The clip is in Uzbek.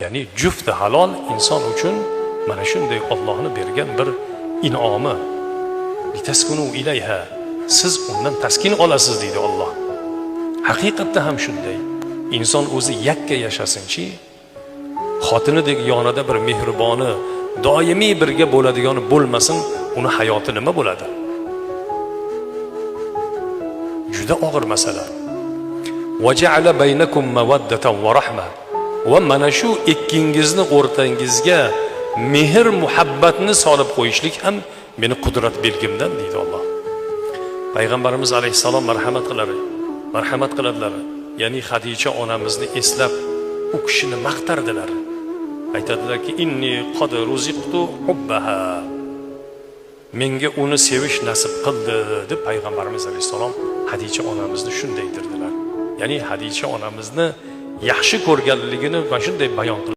Ya'ni jufti halol inson uchun mana shunday Allohning bergan bir in'omi. Litaskunu ilayha. Siz undan taskin olasiz deydi Alloh. Haqiqatda ham shunday. Inson o'zi yakka yashasinchi, xotinidek yonida bir mehriboni, doimiy birga bo'ladigani bo'lmasin, uni hayoti nima bo'ladi? Juda og'ir masala. Va ja'ala baynakum mawaddatan va rahma. Va mana shu ikkingizni o'rtangizga mehr muhabbatni solib qo'yishlik ham meni qudrat belgimdan deydi Alloh. Payg'ambarimiz alayhissalom marhamat qiladilar. Ya'ni Xadicha onamizni eslab u kishini maqtardilar. Aytadilarki, inni qad ruziqtu hubbaha. Menga uni sevish nasib qildi deb payg'ambarimiz alayhissalom Xadicha onamizni shunday derdilar. Ya'ni Xadicha onamizni yaxshi ko'rganligini mana shunday bayon qildi.